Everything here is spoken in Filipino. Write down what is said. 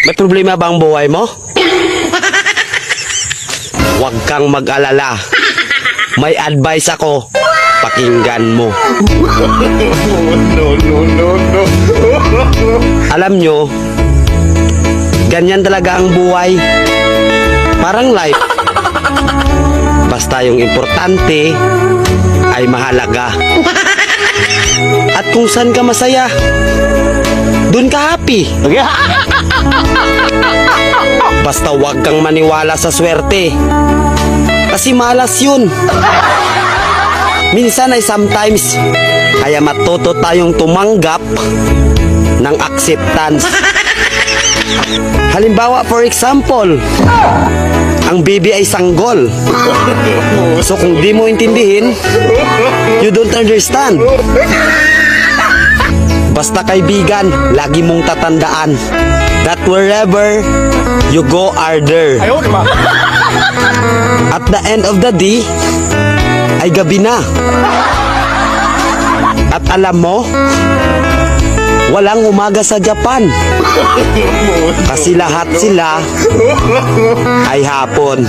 May problema ba ang buhay mo? Huwag kang mag-alala. May advice ako. Pakinggan mo. Alam nyo, ganyan talaga ang buhay. Parang life. Basta yung importante ay mahalaga. At kung saan ka masaya, dun ka happy. Basta huwag kang maniwala sa swerte. Kasi malas yun. Minsan ay sometimes. Kaya matuto tayong tumanggap ng acceptance. Halimbawa, for example, ang baby ay sanggol. So kung di mo intindihin, you don't understand. Basta kaibigan, lagi mong tatandaan that wherever you go are there. At the end of the day, ay gabi na. At alam mo, walang umaga sa Japan. Kasi lahat sila ay hapon.